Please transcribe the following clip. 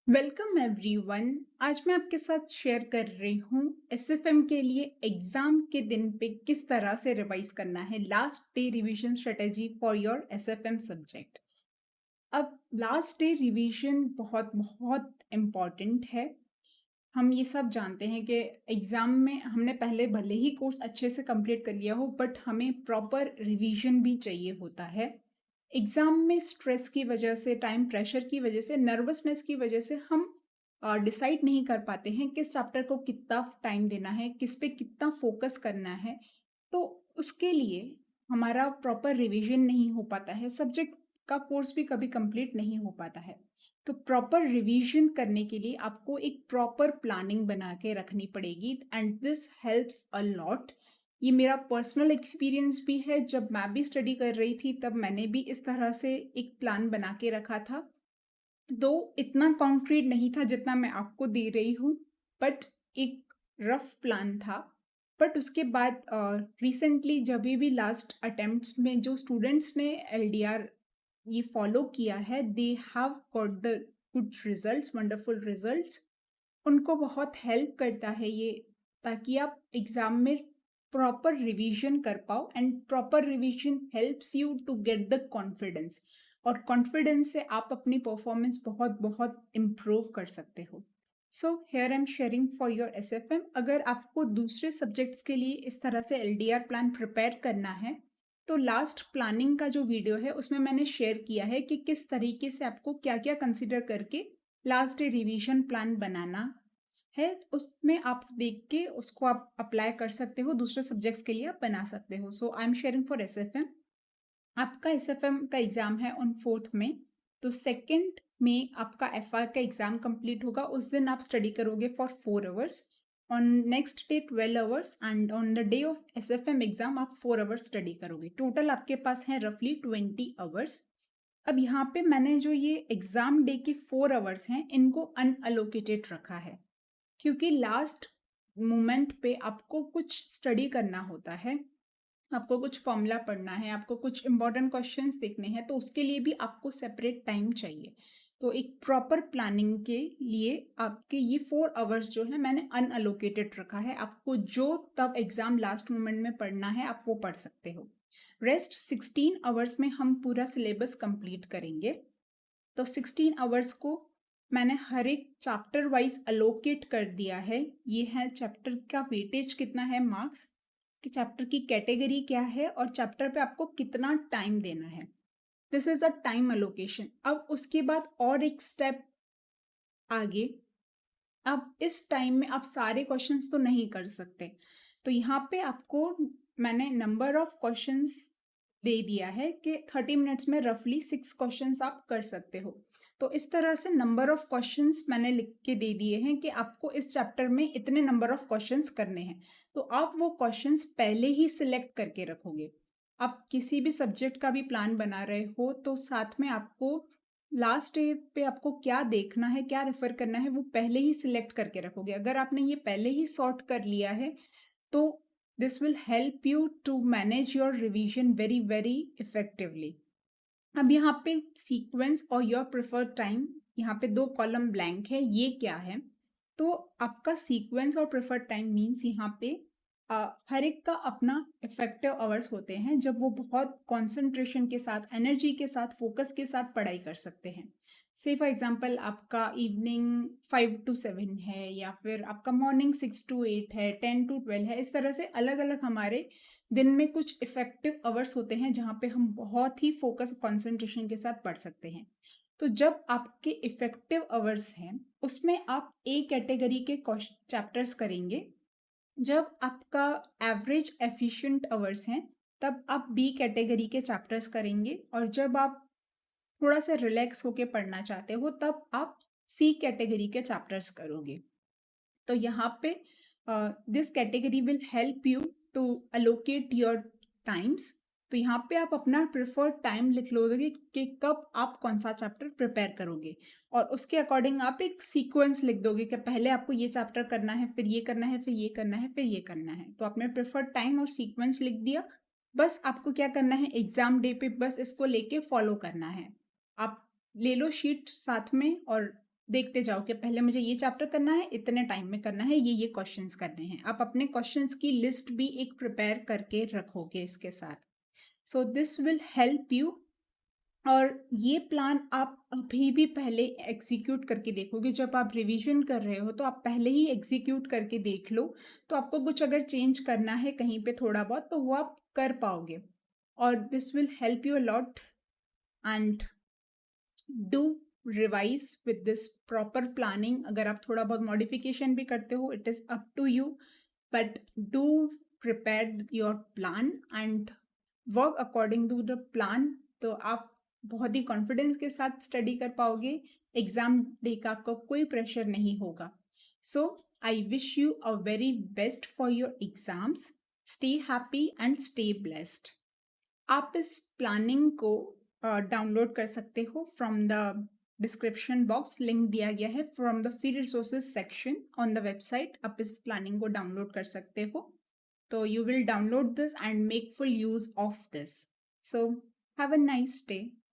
Welcome everyone. आज मैं आपके साथ शेयर कर रही हूँ एसएफएम के लिए एग्जाम के दिन पे किस तरह से रिवाइज करना है। Last day revision strategy for your SFM subject. अब लास्ट डे रिवीजन बहुत बहुत इम्पॉर्टेंट है। हम ये सब जानते हैं कि एग्जाम में हमने पहले भले ही कोर्स अच्छे से कंप्लीट कर लिया हो, बट हमें प्रॉपर रिवीजन भी चाहिए होता है। एग्जाम में स्ट्रेस की वजह से, टाइम प्रेशर की वजह से, नर्वसनेस की वजह से हम डिसाइड नहीं कर पाते हैं किस चैप्टर को कितना टाइम देना है, किस पे कितना फोकस करना है। तो उसके लिए हमारा प्रॉपर रिवीजन नहीं हो पाता है, सब्जेक्ट का कोर्स भी कभी कंप्लीट नहीं हो पाता है। तो प्रॉपर रिवीजन करने के लिए आपको एक प्रॉपर प्लानिंग बना के रखनी पड़ेगी and this helps a lot. ये मेरा पर्सनल एक्सपीरियंस भी है। जब मैं भी स्टडी कर रही थी तब मैंने भी इस तरह से एक प्लान बना के रखा था। दो इतना कॉन्क्रीट नहीं था जितना मैं आपको दे रही हूँ, बट एक रफ प्लान था। बट उसके बाद रिसेंटली जब भी लास्ट अटेम्प्ट्स में जो स्टूडेंट्स ने एलडीआर ये फॉलो किया है, they have got the good results, wonderful results. उनको बहुत हेल्प करता है ये, ताकि आप एग्जाम में प्रॉपर रिवीजन कर पाओ and proper revision helps you to get the confidence. और कॉन्फिडेंस से आप अपनी परफॉर्मेंस बहुत बहुत इम्प्रूव कर सकते हो। So here I am sharing for your SFM. अगर आपको दूसरे सब्जेक्ट्स के लिए इस तरह से एलडीआर प्लान प्रिपेयर करना है, तो लास्ट प्लानिंग का जो वीडियो है उसमें मैंने शेयर किया है कि किस तरीके से आपको क्या क्या कंसिडर करके लास्ट डे रिवीजन प्लान बनाना है। उसमें आप देख के उसको आप अप्लाई कर सकते हो, दूसरे सब्जेक्ट्स के लिए आप बना सकते हो। So I am sharing for SFM. आपका एसएफएम का एग्जाम है ऑन 4th में, तो 2nd में आपका एफआर का एग्जाम कंप्लीट होगा। उस दिन आप स्टडी करोगे for 4 hours, on next day 12 hours and on the day of SFM exam आप 4 आवर्स स्टडी करोगे। टोटल आपके पास है रफली 20 आवर्स। अब यहाँ पे मैंने जो ये एग्जाम डे के 4 आवर्स हैं इनको अनअलोकेटेड रखा है, क्योंकि लास्ट मोमेंट पे आपको कुछ स्टडी करना होता है, आपको कुछ फॉर्मूला पढ़ना है, आपको कुछ इंपॉर्टेंट क्वेश्चंस देखने हैं, तो उसके लिए भी आपको सेपरेट टाइम चाहिए। तो एक प्रॉपर प्लानिंग के लिए आपके ये 4 आवर्स जो है मैंने अनअलोकेटेड रखा है। आपको जो तब एग्जाम लास्ट मोमेंट में पढ़ना है आप वो पढ़ सकते हो। रेस्ट 16 आवर्स में हम पूरा सिलेबस कंप्लीट करेंगे। तो 16 आवर्स को मैंने हर एक चैप्टर वाइज अलोकेट कर दिया है। ये है चैप्टर का वेटेज कितना है, मार्क्स कि चैप्टर की कैटेगरी क्या है और चैप्टर पे आपको कितना टाइम देना है। This is a time allocation. अब उसके बाद और एक स्टेप आगे, अब इस टाइम में आप सारे क्वेश्चंस तो नहीं कर सकते, तो यहाँ पे आपको मैंने नंबर ऑफ क्वेश्चंस दे दिया है कि 30 मिनट्स में रफली 6 क्वेश्चंस आप कर सकते हो। तो इस तरह से नंबर ऑफ क्वेश्चंस मैंने लिख के दे दिए हैं कि आपको इस चैप्टर में इतने नंबर ऑफ क्वेश्चंस करने हैं। तो आप वो क्वेश्चंस पहले ही सिलेक्ट करके रखोगे। आप किसी भी सब्जेक्ट का भी प्लान बना रहे हो तो साथ में आपको लास्ट डे पे आपको क्या देखना है, क्या रेफर करना है, वो पहले ही सिलेक्ट करके रखोगे। अगर आपने ये पहले ही सॉर्ट कर लिया है तो this will help you to manage your revision very very effectively. अब यहाँ पे सीक्वेंस और योर प्रेफर्ड टाइम, यहाँ पे 2 कॉलम ब्लैंक है, ये क्या है? तो आपका सीक्वेंस और प्रेफर्ड टाइम मीन्स यहाँ पे हर एक का अपना इफेक्टिव आवर्स होते हैं जब वो बहुत कंसंट्रेशन के साथ, एनर्जी के साथ, फोकस के साथ पढ़ाई कर सकते हैं। से फॉर एग्जांपल आपका इवनिंग 5 to 7 है, या फिर आपका मॉर्निंग 6 to 8 है, 10 to 12 है। इस तरह से अलग अलग हमारे दिन में कुछ इफेक्टिव आवर्स होते हैं जहाँ पे हम बहुत ही फोकस कंसंट्रेशन के साथ पढ़ सकते हैं। तो जब आपके इफेक्टिव आवर्स हैं उसमें आप ए कैटेगरी के चैप्टर्स करेंगे। जब आपका एवरेज एफिशिएंट आवर्स हैं तब आप बी कैटेगरी के चैप्टर्स करेंगे, और जब आप थोड़ा सा रिलैक्स होके पढ़ना चाहते हो तब आप सी कैटेगरी के चैप्टर्स करोगे। तो यहाँ पे this category will help you to allocate your times. तो यहाँ पे आप अपना प्रेफर्ड टाइम लिख लोगे कि कब आप कौन सा चैप्टर प्रिपेयर करोगे, और उसके अकॉर्डिंग आप एक सीक्वेंस लिख दोगे कि पहले आपको ये चैप्टर करना है, फिर ये करना है, फिर ये करना है, फिर ये करना है। तो आपने प्रेफर्ड टाइम और सीक्वेंस लिख दिया। बस आपको क्या करना है, एग्जाम डे पे बस इसको लेके फॉलो करना है। आप ले लो शीट साथ में और देखते जाओ कि पहले मुझे ये चैप्टर करना है, इतने टाइम में करना है, ये क्वेश्चंस करने हैं। आप अपने क्वेश्चंस की लिस्ट भी एक प्रिपेयर करके रखोगे इसके साथ। So this will help you. और ये प्लान आप अभी भी पहले एग्जीक्यूट करके देखोगे। जब आप रिवीजन कर रहे हो तो आप पहले ही एग्जीक्यूट करके देख लो, तो आपको कुछ अगर चेंज करना है कहीं पे थोड़ा बहुत, तो वो आप कर पाओगे। और this will help you a lot. And do revise with this proper planning. अगर आप थोड़ा बहुत मॉडिफिकेशन भी करते हो, it is up to you, but do prepare your plan and work according to the plan. तो आप बहुत ही कॉन्फिडेंस के साथ स्टडी कर पाओगे। एग्जाम डे का आपको कोई प्रेशर नहीं होगा। So I wish you a very best for your exams. Stay happy and stay blessed. आप इस प्लानिंग को डाउनलोड कर सकते हो from the description box. Link दिया गया है from the free resources section on the website. आप इस प्लानिंग को डाउनलोड कर सकते हो। तो you will download this and make full use of this. So have a nice day.